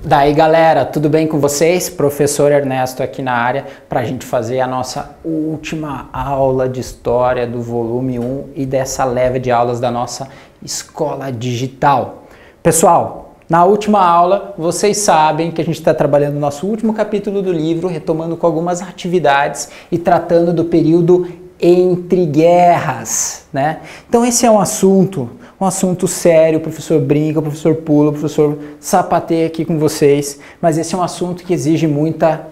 Daí galera, tudo bem com vocês? Professor Ernesto aqui na área para a gente fazer a nossa última aula de História do volume 1 e dessa leva de aulas da nossa Escola Digital. Pessoal, na última aula vocês sabem que a gente está trabalhando o nosso último capítulo do livro, retomando com algumas atividades e tratando do período entre guerras, né? Então esse é um assunto sério, o professor brinca, o professor pula, o professor sapateia aqui com vocês, mas esse é um assunto que exige muita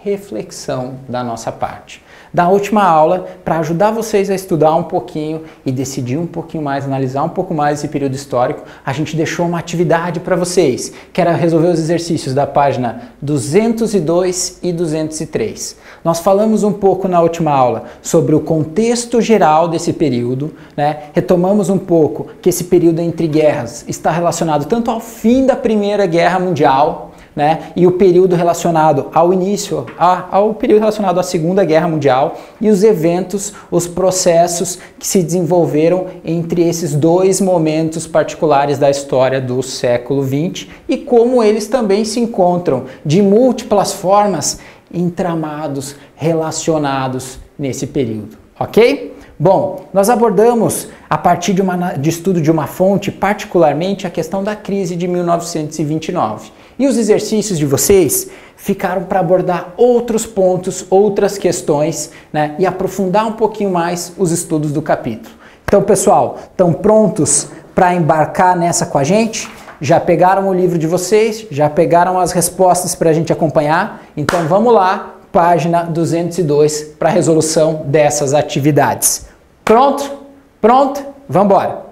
reflexão da nossa parte. Da última aula, para ajudar vocês a estudar um pouquinho e decidir um pouquinho mais, analisar um pouco mais esse período histórico, a gente deixou uma atividade para vocês, que era resolver os exercícios da página 202 e 203. Nós falamos um pouco na última aula sobre o contexto geral desse período, né? Retomamos um pouco que esse período entre guerras está relacionado tanto ao fim da Primeira Guerra Mundial, né, e o período relacionado ao início, ao período relacionado à Segunda Guerra Mundial e os eventos, os processos que se desenvolveram entre esses dois momentos particulares da história do século XX e como eles também se encontram de múltiplas formas entramados, relacionados nesse período, ok? Bom, nós abordamos a partir de estudo de uma fonte, particularmente a questão da crise de 1929. E os exercícios de vocês ficaram para abordar outros pontos, outras questões, né, e aprofundar um pouquinho mais os estudos do capítulo. Então, pessoal, estão prontos para embarcar nessa com a gente? Já pegaram o livro de vocês? Já pegaram as respostas para a gente acompanhar? Então, vamos lá, página 202, para a resolução dessas atividades. Pronto? Pronto? Vamos embora.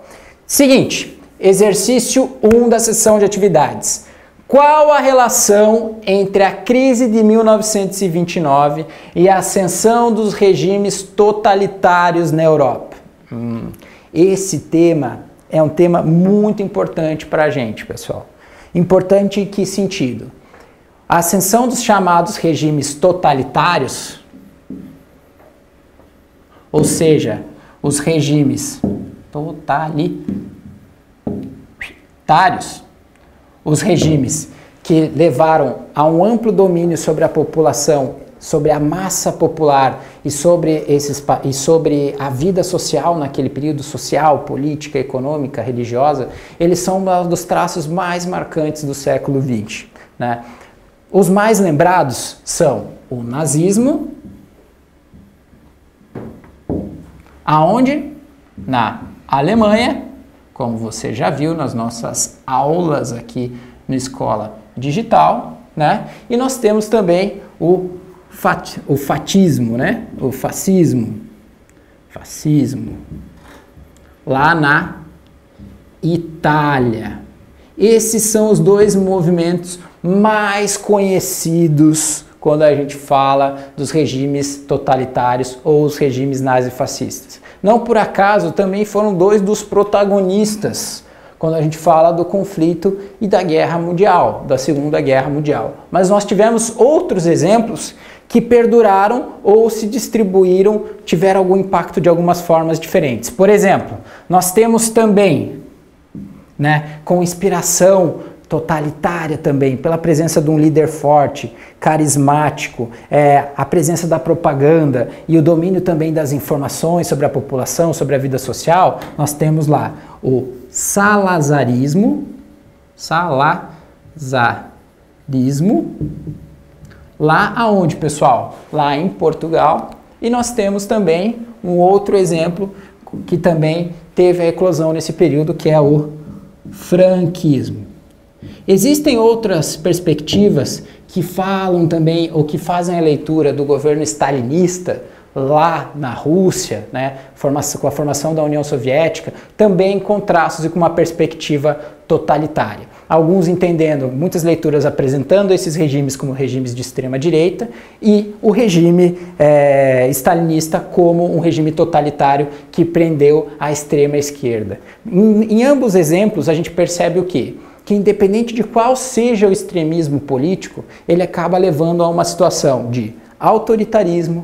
Seguinte, exercício 1 da sessão de atividades. Qual a relação entre a crise de 1929 e a ascensão dos regimes totalitários na Europa? Esse tema é um tema muito importante para a gente, pessoal. Importante em que sentido? A ascensão dos chamados regimes totalitários, ou seja, os regimes totalitários, os regimes que levaram a um amplo domínio sobre a população, sobre a massa popular e sobre a vida social naquele período, social, política, econômica, religiosa, eles são um dos traços mais marcantes do século XX, né? Os mais lembrados são o nazismo, aonde? Na Alemanha, como você já viu nas nossas aulas aqui no Escola Digital, né? E nós temos também o fascismo, né? O fascismo, lá na Itália. Esses são os dois movimentos mais conhecidos quando a gente fala dos regimes totalitários ou os regimes nazifascistas. Não por acaso também foram dois dos protagonistas quando a gente fala do conflito e da Guerra Mundial, da Segunda Guerra Mundial. Mas nós tivemos outros exemplos que perduraram ou se distribuíram, tiveram algum impacto de algumas formas diferentes. Por exemplo, nós temos também, né, com inspiração totalitária também, pela presença de um líder forte, carismático, a presença da propaganda e o domínio também das informações sobre a população, sobre a vida social, nós temos lá o salazarismo, lá aonde, pessoal? Lá em Portugal. E nós temos também um outro exemplo que também teve a eclosão nesse período, que é o franquismo. Existem outras perspectivas que falam também, ou que fazem a leitura do governo stalinista lá na Rússia, né, com a formação da União Soviética, também com traços e com uma perspectiva totalitária. Alguns entendendo, muitas leituras apresentando esses regimes como regimes de extrema direita e o regime stalinista como um regime totalitário que prendeu a extrema esquerda. Em ambos exemplos a gente percebe o quê? Que independente de qual seja o extremismo político, ele acaba levando a uma situação de autoritarismo,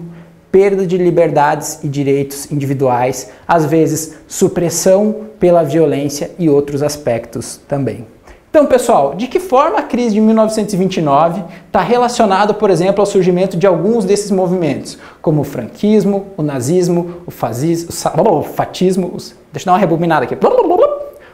perda de liberdades e direitos individuais, às vezes supressão pela violência e outros aspectos também. Então, pessoal, de que forma a crise de 1929 está relacionada, por exemplo, ao surgimento de alguns desses movimentos, como o franquismo, o nazismo, o fatismo, deixa eu dar uma rebobinada aqui,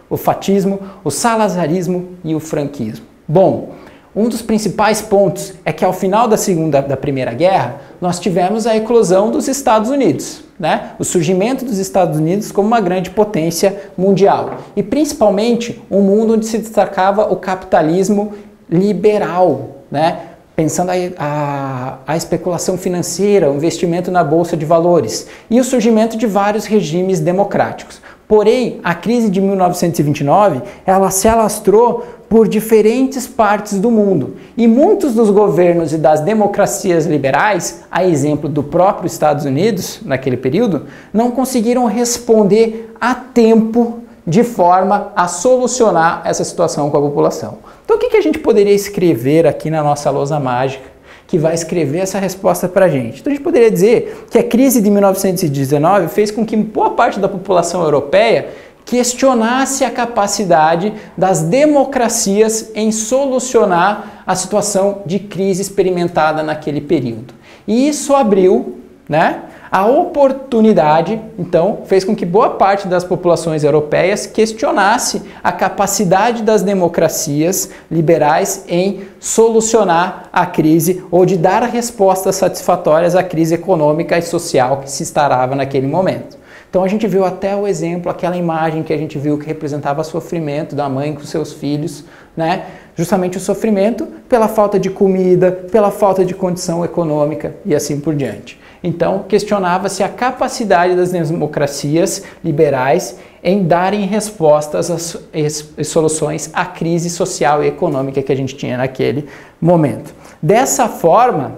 o fatismo, o salazarismo e o franquismo? Bom, um dos principais pontos é que ao final da Primeira Guerra, nós tivemos a eclosão dos Estados Unidos, né? O surgimento dos Estados Unidos como uma grande potência mundial. E principalmente um mundo onde se destacava o capitalismo liberal, né? Pensando a especulação financeira, o investimento na bolsa de valores e o surgimento de vários regimes democráticos. Porém, a crise de 1929, ela se alastrou por diferentes partes do mundo. E muitos dos governos e das democracias liberais, a exemplo do próprio Estados Unidos, naquele período, não conseguiram responder a tempo de forma a solucionar essa situação com a população. Então, o que a gente poderia escrever aqui na nossa lousa mágica que vai escrever essa resposta para a gente? Então, a gente poderia dizer que a crise de 1919 fez com que boa parte da população europeia questionasse a capacidade das democracias em solucionar a situação de crise experimentada naquele período. E isso abriu, né, a oportunidade, então, fez com que boa parte das populações europeias questionasse a capacidade das democracias liberais em solucionar a crise ou de dar respostas satisfatórias à crise econômica e social que se instalava naquele momento. Então a gente viu até o exemplo, aquela imagem que a gente viu que representava o sofrimento da mãe com seus filhos, né? Justamente o sofrimento pela falta de comida, pela falta de condição econômica e assim por diante. Então questionava-se a capacidade das democracias liberais em darem respostas e soluções à crise social e econômica que a gente tinha naquele momento. Dessa forma,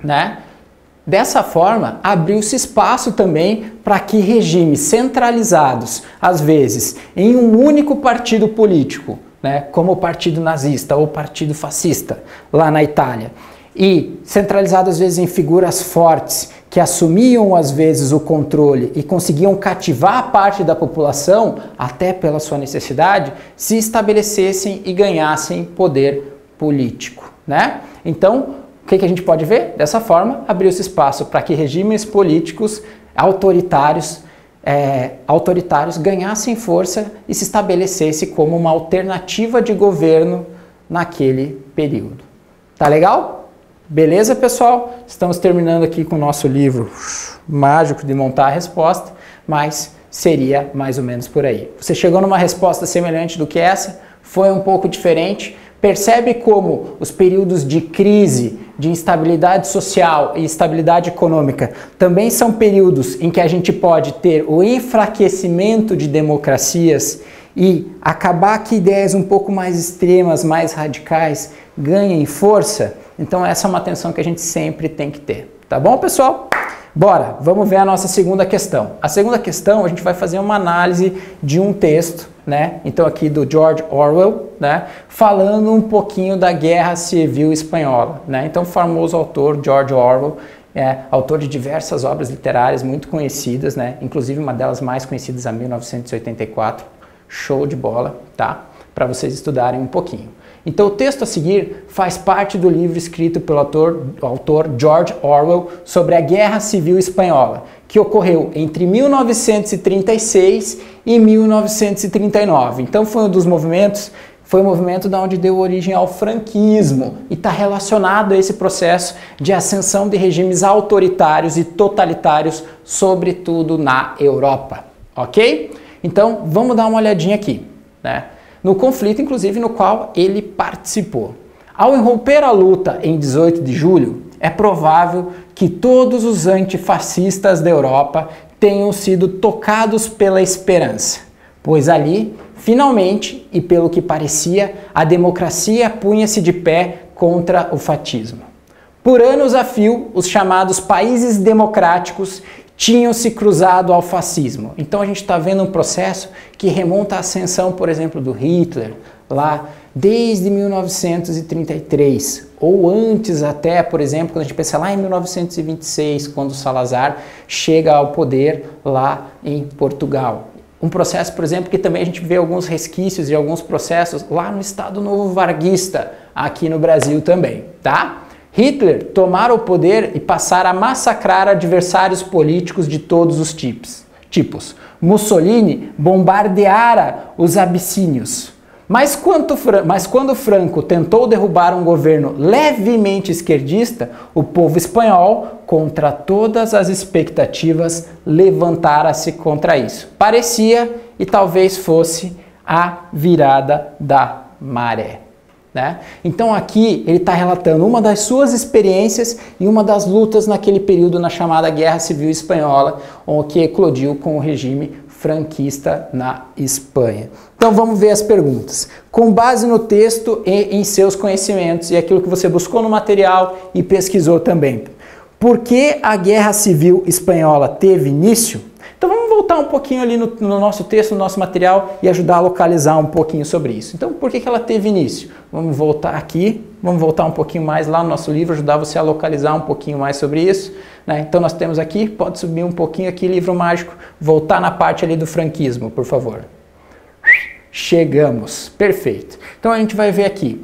né? Dessa forma, abriu-se espaço também para que regimes centralizados, às vezes, em um único partido político, né, como o Partido Nazista ou o Partido Fascista, lá na Itália, e centralizado às vezes em figuras fortes que assumiam às vezes o controle e conseguiam cativar a parte da população, até pela sua necessidade, se estabelecessem e ganhassem poder político, né? Então, o que a gente pode ver? Dessa forma, abriu-se espaço para que regimes políticos autoritários ganhassem força e se estabelecesse como uma alternativa de governo naquele período. Tá legal? Beleza, pessoal? Estamos terminando aqui com o nosso livro mágico de montar a resposta, mas seria mais ou menos por aí. Você chegou numa resposta semelhante do que essa? Foi um pouco diferente? Percebe como os períodos de crise, de instabilidade social e instabilidade econômica também são períodos em que a gente pode ter o enfraquecimento de democracias e acabar que ideias um pouco mais extremas, mais radicais, ganhem força? Então essa é uma atenção que a gente sempre tem que ter. Tá bom, pessoal? Bora, vamos ver a nossa segunda questão. A segunda questão, a gente vai fazer uma análise de um texto, né? Então aqui do George Orwell, né? Falando um pouquinho da Guerra Civil Espanhola, né? Então o famoso autor George Orwell, autor de diversas obras literárias muito conhecidas, né? Inclusive uma delas mais conhecidas, a 1984, show de bola, tá? Para vocês estudarem um pouquinho. Então o texto a seguir faz parte do livro escrito pelo autor George Orwell sobre a Guerra Civil Espanhola, que ocorreu entre 1936 e 1939. Então foi um dos movimentos, foi o movimento da onde deu origem ao franquismo e está relacionado a esse processo de ascensão de regimes autoritários e totalitários, sobretudo na Europa, ok? Então vamos dar uma olhadinha aqui, né? No conflito, inclusive, no qual ele participou. Ao irromper a luta em 18 de julho, é provável que todos os antifascistas da Europa tenham sido tocados pela esperança, pois ali, finalmente, e pelo que parecia, a democracia punha-se de pé contra o fascismo. Por anos a fio, os chamados países democráticos tinham se cruzado ao fascismo. Então a gente está vendo um processo que remonta à ascensão, por exemplo, do Hitler, lá desde 1933, ou antes até, por exemplo, quando a gente pensa lá em 1926, quando Salazar chega ao poder lá em Portugal. Um processo, por exemplo, que também a gente vê alguns resquícios de alguns processos lá no Estado Novo Varguista, aqui no Brasil também, tá? Hitler tomara o poder e passara a massacrar adversários políticos de todos os tipos. Mussolini bombardeara os abissínios. Mas quando Franco tentou derrubar um governo levemente esquerdista, o povo espanhol, contra todas as expectativas, levantara-se contra isso. Parecia, e talvez fosse, a virada da maré. Né? Então aqui ele está relatando uma das suas experiências e uma das lutas naquele período na chamada Guerra Civil Espanhola, que eclodiu com o regime franquista na Espanha. Então vamos ver as perguntas. Com base no texto e em seus conhecimentos e aquilo que você buscou no material e pesquisou também, por que a Guerra Civil Espanhola teve início? Então vamos voltar um pouquinho ali no nosso texto, no nosso material e ajudar a localizar um pouquinho sobre isso. Então por que ela teve início? Vamos voltar aqui, vamos voltar um pouquinho mais lá no nosso livro, ajudar você a localizar um pouquinho mais sobre isso. Né? Então nós temos aqui, pode subir um pouquinho aqui, livro mágico, voltar na parte ali do franquismo, por favor. Chegamos, perfeito. Então a gente vai ver aqui.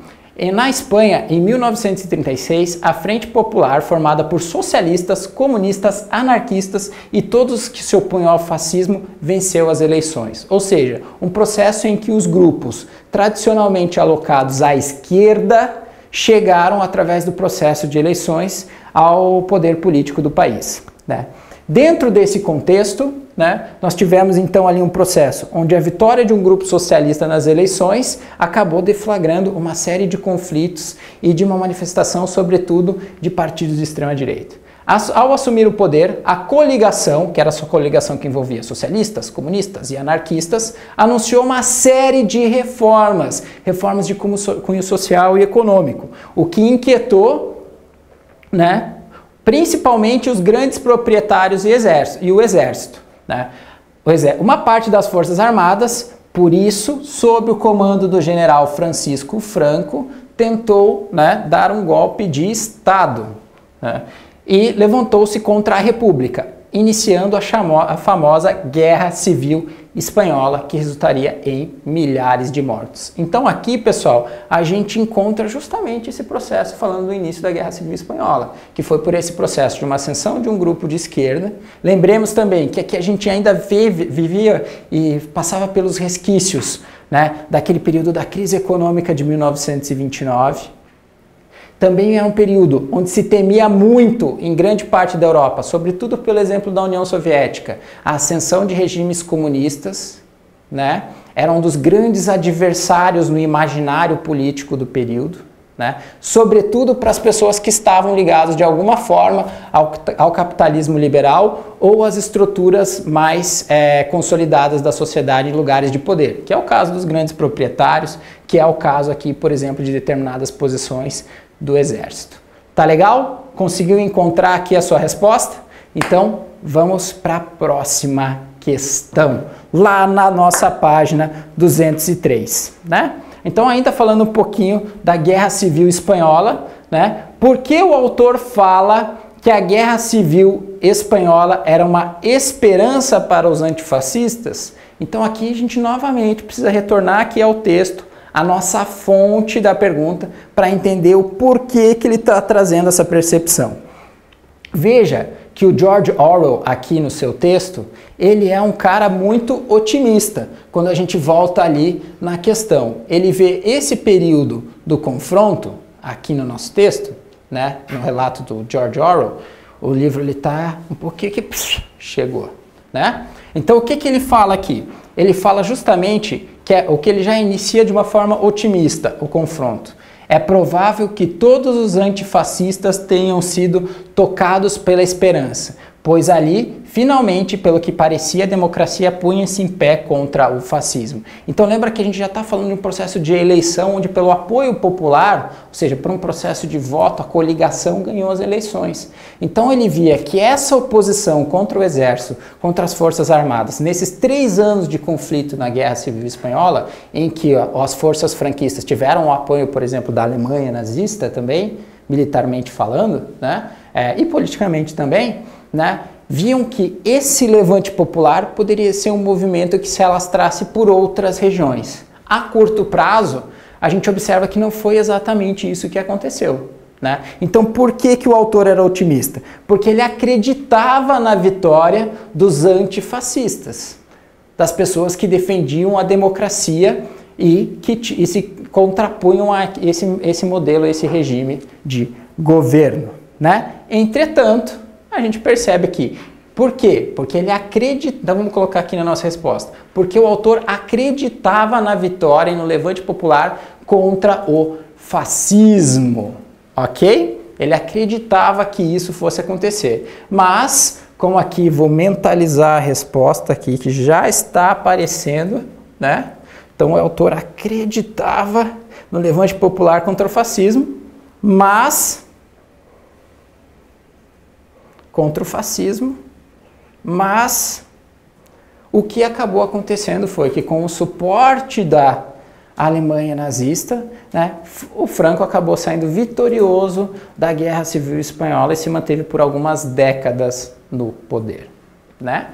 Na Espanha, em 1936, a Frente Popular, formada por socialistas, comunistas, anarquistas e todos que se opunham ao fascismo, venceu as eleições. Ou seja, um processo em que os grupos tradicionalmente alocados à esquerda chegaram, através do processo de eleições, ao poder político do país. Né? Dentro desse contexto, né, nós tivemos então ali um processo onde a vitória de um grupo socialista nas eleições acabou deflagrando uma série de conflitos e de uma manifestação, sobretudo, de partidos de extrema-direita. Ao assumir o poder, a coligação, que era a sua coligação que envolvia socialistas, comunistas e anarquistas, anunciou uma série de reformas de cunho social e econômico, o que inquietou, né, principalmente os grandes proprietários e o exército. Né? Uma parte das Forças Armadas, por isso, sob o comando do general Francisco Franco, tentou, né, dar um golpe de Estado, né, e levantou-se contra a República, iniciando a famosa Guerra Civil Espanhola, que resultaria em milhares de mortos. Então aqui, pessoal, a gente encontra justamente esse processo falando do início da Guerra Civil Espanhola, que foi por esse processo de uma ascensão de um grupo de esquerda. Lembremos também que aqui a gente ainda vivia e passava pelos resquícios, né, daquele período da crise econômica de 1929, também era um período onde se temia muito em grande parte da Europa, sobretudo pelo exemplo da União Soviética, a ascensão de regimes comunistas, né? Era um dos grandes adversários no imaginário político do período, né? Sobretudo para as pessoas que estavam ligadas de alguma forma ao capitalismo liberal ou às estruturas mais consolidadas da sociedade em lugares de poder, que é o caso dos grandes proprietários, que é o caso aqui, por exemplo, de determinadas posições do exército. Tá legal? Conseguiu encontrar aqui a sua resposta? Então vamos para a próxima questão, lá na nossa página 203, né? Então ainda falando um pouquinho da Guerra Civil Espanhola, né? Por que o autor fala que a Guerra Civil Espanhola era uma esperança para os antifascistas? Então aqui a gente novamente precisa retornar aqui ao texto, a nossa fonte da pergunta, para entender o porquê que ele está trazendo essa percepção. Veja que o George Orwell, aqui no seu texto, ele é um cara muito otimista, quando a gente volta ali na questão. Ele vê esse período do confronto, aqui no nosso texto, né, no relato do George Orwell, o livro está um pouquinho que chegou. Né? Então o que ele fala aqui? Ele fala justamente que o que ele já inicia de uma forma otimista, o confronto. É provável que todos os antifascistas tenham sido tocados pela esperança, pois ali, finalmente, pelo que parecia, a democracia punha-se em pé contra o fascismo. Então lembra que a gente já está falando de um processo de eleição, onde pelo apoio popular, ou seja, por um processo de voto, a coligação ganhou as eleições. Então ele via que essa oposição contra o exército, contra as forças armadas, nesses 3 anos de conflito na Guerra Civil Espanhola, em que as forças franquistas tiveram o apoio, por exemplo, da Alemanha nazista também, militarmente falando, né, e politicamente também, né, viam que esse levante popular poderia ser um movimento que se alastrasse por outras regiões. A curto prazo, a gente observa que não foi exatamente isso que aconteceu, né? Então, por que o autor era otimista? Porque ele acreditava na vitória dos antifascistas, das pessoas que defendiam a democracia e se contrapunham a esse modelo, esse regime de governo, né? Entretanto, a gente percebe aqui. Por quê? Porque ele acreditava, então vamos colocar aqui na nossa resposta, porque o autor acreditava na vitória e no levante popular contra o fascismo, ok? Ele acreditava que isso fosse acontecer, mas, como aqui vou mentalizar a resposta aqui, que já está aparecendo, né? Então o autor acreditava no levante popular contra o fascismo, mas o que acabou acontecendo foi que, com o suporte da Alemanha nazista, né, o Franco acabou saindo vitorioso da Guerra Civil Espanhola e se manteve por algumas décadas no poder, né?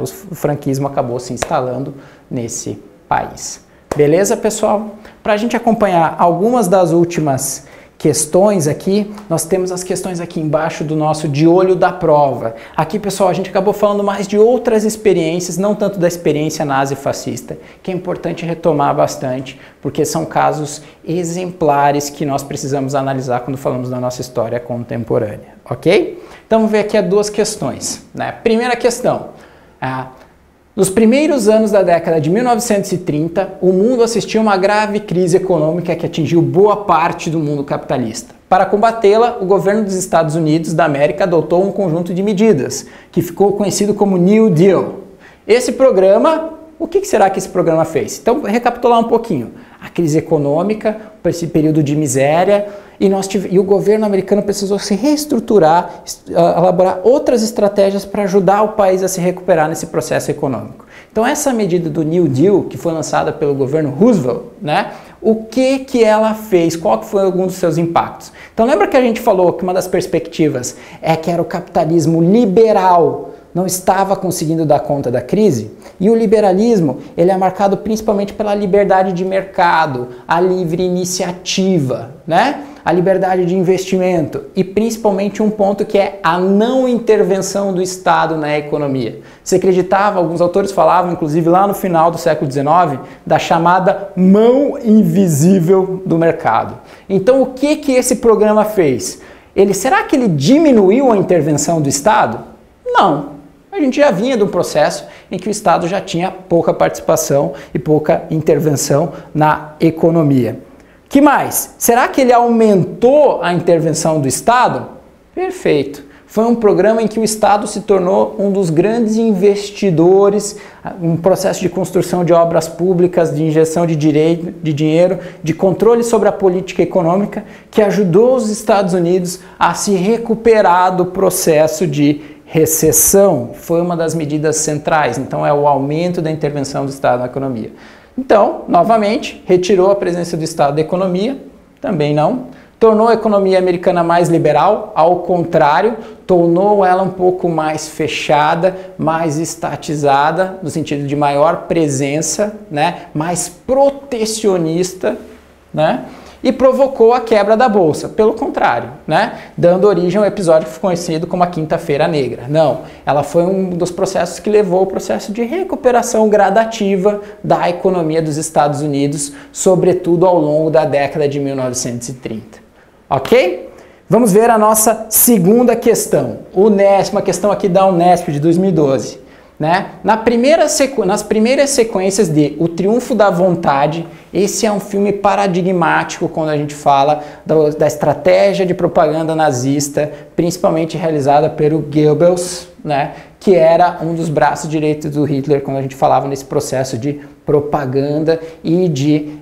O franquismo acabou se instalando nesse país. Beleza, pessoal? Para a gente acompanhar algumas das últimas questões aqui, nós temos as questões aqui embaixo do nosso de olho da prova. Aqui, pessoal, a gente acabou falando mais de outras experiências, não tanto da experiência nazi-fascista, que é importante retomar bastante, porque são casos exemplares que nós precisamos analisar quando falamos da nossa história contemporânea, ok? Então, vamos ver aqui as duas questões, né? Primeira questão. Nos primeiros anos da década de 1930, o mundo assistiu a uma grave crise econômica que atingiu boa parte do mundo capitalista. Para combatê-la, o governo dos Estados Unidos da América adotou um conjunto de medidas, que ficou conhecido como New Deal. Esse programa, o que será que esse programa fez? Então, recapitular um pouquinho. A crise econômica, esse período de miséria, e o governo americano precisou se reestruturar, elaborar outras estratégias para ajudar o país a se recuperar nesse processo econômico. Então, essa medida do New Deal, que foi lançada pelo governo Roosevelt, né, o que ela fez? Qual que foi algum dos seus impactos? Então, lembra que a gente falou que uma das perspectivas é que era o capitalismo liberal, não estava conseguindo dar conta da crise? E o liberalismo, ele é marcado principalmente pela liberdade de mercado, a livre iniciativa, né? A liberdade de investimento e principalmente um ponto que é a não intervenção do Estado na economia. Você acreditava, alguns autores falavam, inclusive lá no final do século XIX, da chamada mão invisível do mercado. Então, o que esse programa fez? Será que ele diminuiu a intervenção do Estado? Não. A gente já vinha de um processo em que o Estado já tinha pouca participação e pouca intervenção na economia. Que mais? Será que ele aumentou a intervenção do Estado? Perfeito. Foi um programa em que o Estado se tornou um dos grandes investidores, um processo de construção de obras públicas, de injeção de dinheiro, de controle sobre a política econômica, que ajudou os Estados Unidos a se recuperar do processo de recessão. Foi uma das medidas centrais, então é o aumento da intervenção do Estado na economia. Então, novamente, retirou a presença do Estado da economia, também não. Tornou a economia americana mais liberal, ao contrário, tornou ela um pouco mais fechada, mais estatizada, no sentido de maior presença, né, mais protecionista, né? E provocou a quebra da Bolsa, pelo contrário, né? Dando origem ao episódio que foi conhecido como a Quinta-feira Negra. Não, ela foi um dos processos que levou ao processo de recuperação gradativa da economia dos Estados Unidos, sobretudo ao longo da década de 1930. Ok? Vamos ver a nossa segunda questão, uma questão aqui da Unesp de 2012. Né? Nas primeiras sequências de O Triunfo da Vontade, esse é um filme paradigmático quando a gente fala da estratégia de propaganda nazista, principalmente realizada pelo Goebbels, né? Que era um dos braços direitos do Hitler quando a gente falava nesse processo de propaganda e de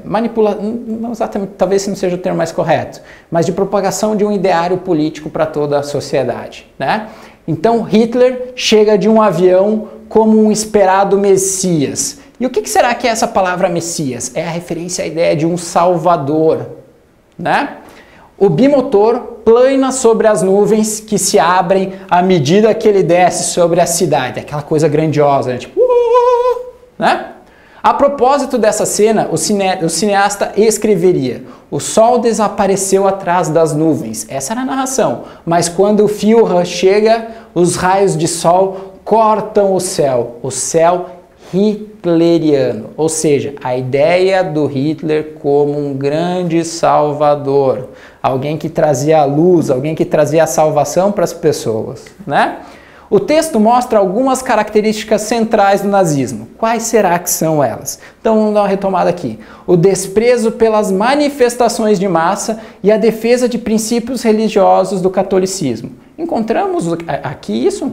manipulação, não exatamente, talvez esse não seja o termo mais correto, mas de propagação de um ideário político para toda a sociedade, né? Então Hitler chega de um avião como um esperado Messias. E o que será que é essa palavra Messias? É a referência à ideia de um Salvador, né? O bimotor plana sobre as nuvens que se abrem à medida que ele desce sobre a cidade. Aquela coisa grandiosa, né? Tipo, né? A propósito dessa cena, o cineasta escreveria: o sol desapareceu atrás das nuvens. Essa era a narração. Mas quando o Führer chega, os raios de sol cortam o céu hitleriano. Ou seja, a ideia do Hitler como um grande salvador. Alguém que trazia a luz, alguém que trazia a salvação para as pessoas, né? O texto mostra algumas características centrais do nazismo. Quais será que são elas? Então vamos dar uma retomada aqui. O desprezo pelas manifestações de massa e a defesa de princípios religiosos do catolicismo. Encontramos aqui isso?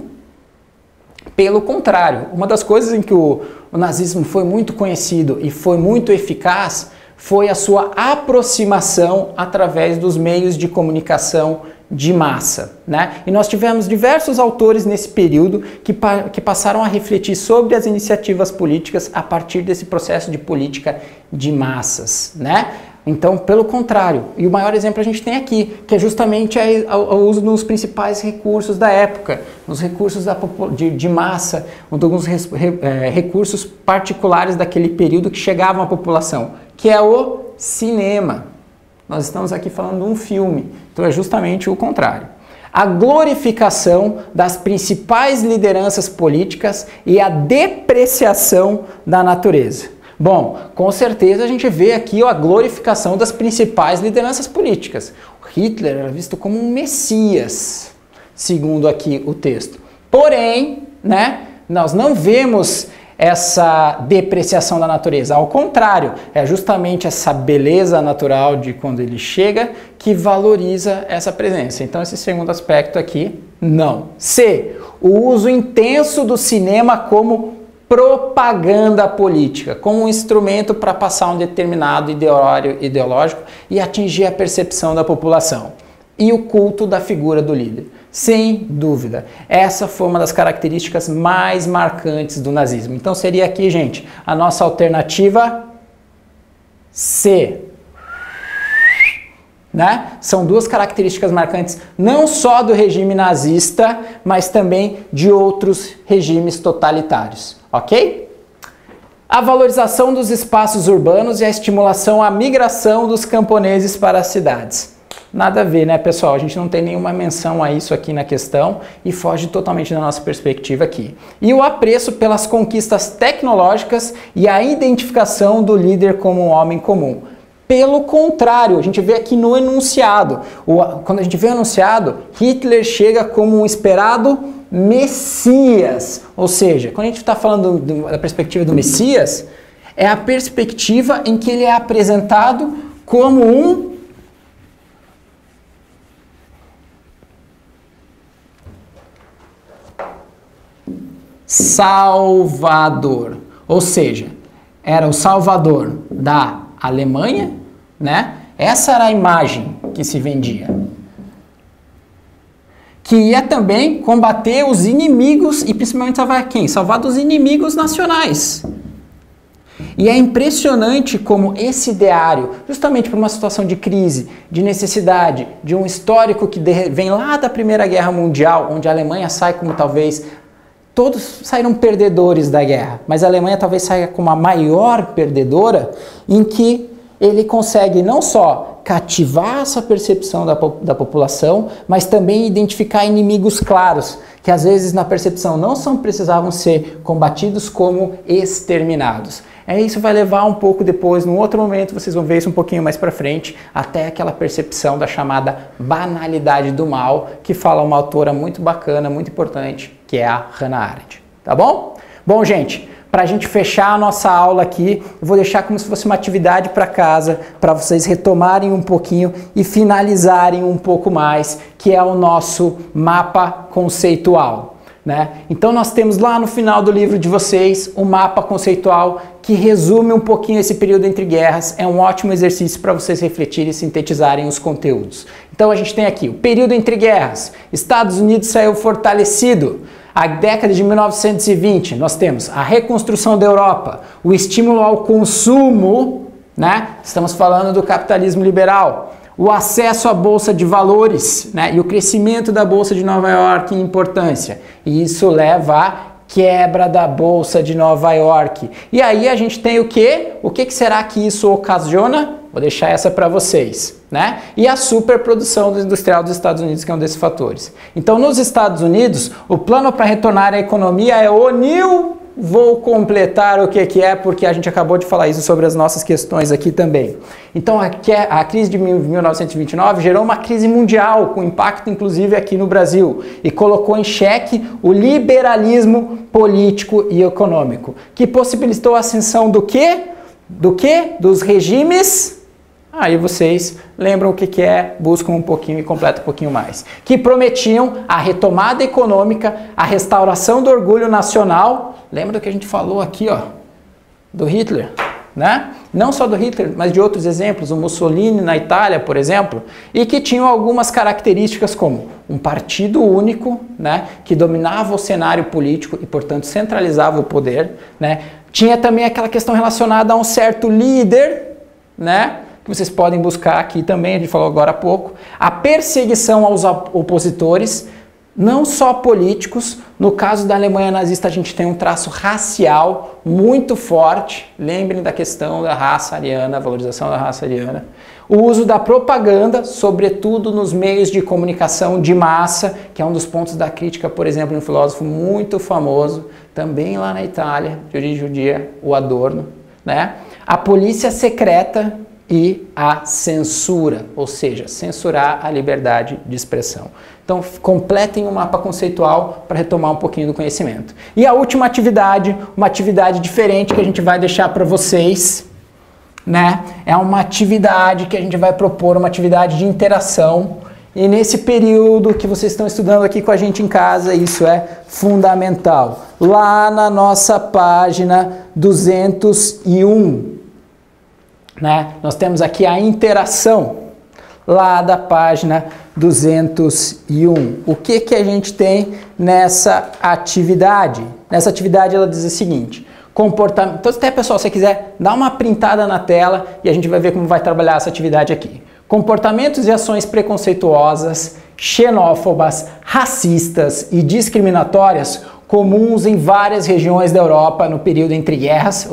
Pelo contrário, uma das coisas em que o nazismo foi muito conhecido e foi muito eficaz foi a sua aproximação através dos meios de comunicação de massa, né? E nós tivemos diversos autores nesse período que passaram a refletir sobre as iniciativas políticas a partir desse processo de política de massas, né? Então, pelo contrário, e o maior exemplo a gente tem aqui, que é justamente o uso dos principais recursos da época, os recursos de massa, alguns recursos particulares daquele período que chegavam à população, que é o cinema. Nós estamos aqui falando de um filme, então é justamente o contrário. A glorificação das principais lideranças políticas e a depreciação da natureza. Bom, com certeza a gente vê aqui a glorificação das principais lideranças políticas. Hitler era visto como um messias, segundo aqui o texto. Porém, né, nós não vemos essa depreciação da natureza. Ao contrário, é justamente essa beleza natural de quando ele chega que valoriza essa presença. Então, esse segundo aspecto aqui, não. C. O uso intenso do cinema como propaganda política, como um instrumento para passar um determinado ideológico e atingir a percepção da população. E o culto da figura do líder. Sem dúvida, essa foi uma das características mais marcantes do nazismo. Então seria aqui, gente, a nossa alternativa C. Né? São duas características marcantes não só do regime nazista, mas também de outros regimes totalitários, ok? A valorização dos espaços urbanos e a estimulação à migração dos camponeses para as cidades. Nada a ver, né, pessoal? A gente não tem nenhuma menção a isso aqui na questão e foge totalmente da nossa perspectiva aqui. E o apreço pelas conquistas tecnológicas e a identificação do líder como um homem comum. Pelo contrário, a gente vê aqui no enunciado. Quando a gente vê o enunciado, Hitler chega como um esperado Messias. Ou seja, quando a gente está falando da perspectiva do Messias, é a perspectiva em que ele é apresentado como um Salvador. Ou seja, era o Salvador da Alemanha, né? Essa era a imagem que se vendia. Que ia também combater os inimigos e principalmente salvar quem? Salvar dos inimigos nacionais. E é impressionante como esse ideário, justamente por uma situação de crise, de necessidade, de um histórico que vem lá da Primeira Guerra Mundial, onde a Alemanha sai como talvez... Todos saíram perdedores da guerra, mas a Alemanha talvez saia como a maior perdedora, em que ele consegue não só cativar essa percepção da população, mas também identificar inimigos claros, que às vezes na percepção não precisavam ser combatidos como exterminados. Isso vai levar um pouco depois, num outro momento, vocês vão ver isso um pouquinho mais para frente, até aquela percepção da chamada banalidade do mal, que fala uma autora muito bacana, muito importante, que é a Hannah Arendt. Tá bom? Bom, gente, para a gente fechar a nossa aula aqui, eu vou deixar como se fosse uma atividade para casa, para vocês retomarem um pouquinho e finalizarem um pouco mais, que é o nosso mapa conceitual. Né? Então nós temos lá no final do livro de vocês um mapa conceitual que resume um pouquinho esse período entre guerras. É um ótimo exercício para vocês refletirem e sintetizarem os conteúdos. Então a gente tem aqui o período entre guerras. Estados Unidos saiu fortalecido. A década de 1920, nós temos a reconstrução da Europa, o estímulo ao consumo, né? Estamos falando do capitalismo liberal. o acesso à Bolsa de Valores, né? E o crescimento da Bolsa de Nova York em importância. E isso leva à quebra da Bolsa de Nova York. E aí a gente tem o quê? O que será que isso ocasiona? Vou deixar essa para vocês, né? E a superprodução industrial dos Estados Unidos, que é um desses fatores. Então, nos Estados Unidos, o plano para retornar à economia é o New. Vou completar o que é, porque a gente acabou de falar isso sobre as nossas questões aqui também. Então, a crise de 1929 gerou uma crise mundial, com impacto inclusive aqui no Brasil, e colocou em xeque o liberalismo político e econômico, que possibilitou a ascensão do quê? Do quê? Dos regimes. Aí vocês lembram o que é, buscam um pouquinho e completam um pouquinho mais. Que prometiam a retomada econômica, a restauração do orgulho nacional. Lembra do que a gente falou aqui, ó, do Hitler, né? Não só do Hitler, mas de outros exemplos, o Mussolini na Itália, por exemplo, e que tinham algumas características como um partido único, né, que dominava o cenário político e, portanto, centralizava o poder, né? Tinha também aquela questão relacionada a um certo líder, né, que vocês podem buscar aqui também, a gente falou agora há pouco, a perseguição aos opositores, não só políticos. No caso da Alemanha nazista, a gente tem um traço racial muito forte. Lembrem da questão da raça ariana, a valorização da raça ariana. O uso da propaganda, sobretudo nos meios de comunicação de massa, que é um dos pontos da crítica, por exemplo, de um filósofo muito famoso, também lá na Itália, de origem judia, o Adorno, né? A polícia secreta e a censura, ou seja, censurar a liberdade de expressão. Então, completem um mapa conceitual para retomar um pouquinho do conhecimento. E a última atividade, uma atividade diferente que a gente vai deixar para vocês, né? É uma atividade que a gente vai propor, uma atividade de interação. E nesse período que vocês estão estudando aqui com a gente em casa, isso é fundamental. Lá na nossa página 201, né? Nós temos aqui a interação, lá da página 201. O que a gente tem nessa atividade? Nessa atividade ela diz o seguinte: comportamento. Então, até pessoal, se você quiser, dá uma printada na tela e a gente vai ver como vai trabalhar essa atividade aqui. Comportamentos e ações preconceituosas, xenófobas, racistas e discriminatórias comuns em várias regiões da Europa no período entre guerras,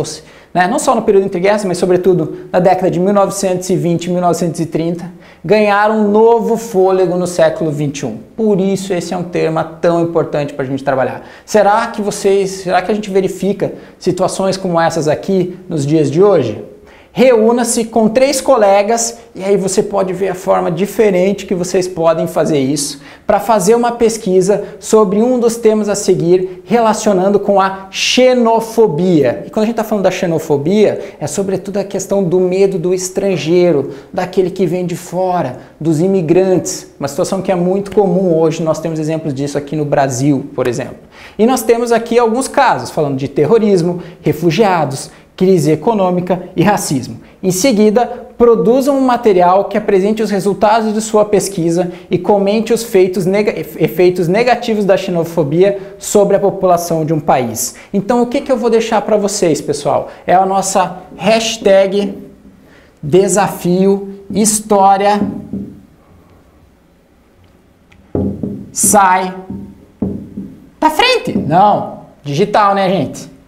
né? Não só no período entre guerras, mas sobretudo na década de 1920 e 1930, ganharam um novo fôlego no século XXI. Por isso esse é um tema tão importante para a gente trabalhar. Será que a gente verifica situações como essas aqui nos dias de hoje? Reúna-se com 3 colegas e aí você pode ver a forma diferente que vocês podem fazer isso para fazer uma pesquisa sobre um dos temas a seguir relacionando com a xenofobia. E quando a gente está falando da xenofobia, é sobretudo a questão do medo do estrangeiro, daquele que vem de fora, dos imigrantes. Uma situação que é muito comum hoje, nós temos exemplos disso aqui no Brasil, por exemplo. E nós temos aqui alguns casos, falando de terrorismo, refugiados, crise econômica e racismo. Em seguida, produzam um material que apresente os resultados de sua pesquisa e comente os efeitos negativos da xenofobia sobre a população de um país. Então, o que eu vou deixar para vocês, pessoal? É a nossa hashtag desafio história sai da frente. Não, digital, né, gente?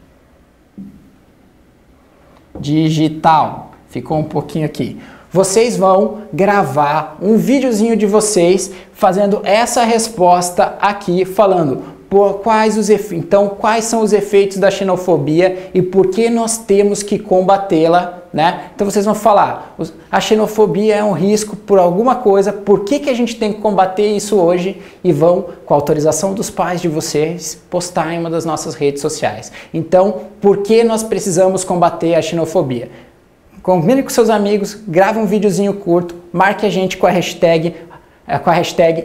Digital. Ficou um pouquinho aqui. Vocês vão gravar um videozinho de vocês fazendo essa resposta aqui, falando quais são os efeitos da xenofobia e por que nós temos que combatê-la, né? Então vocês vão falar, a xenofobia é um risco por alguma coisa, por que a gente tem que combater isso hoje? E vão, com a autorização dos pais de vocês, postar em uma das nossas redes sociais. Então, por que nós precisamos combater a xenofobia? Combine com seus amigos, grave um videozinho curto, marque a gente com a hashtag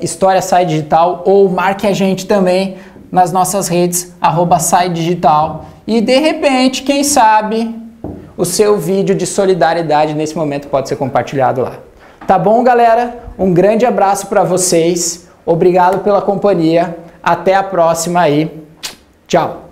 História Sai Digital, ou marque a gente também nas nossas redes, @SaiDigital. E de repente, quem sabe, o seu vídeo de solidariedade nesse momento pode ser compartilhado lá. Tá bom, galera? Um grande abraço para vocês. Obrigado pela companhia. Até a próxima aí. Tchau.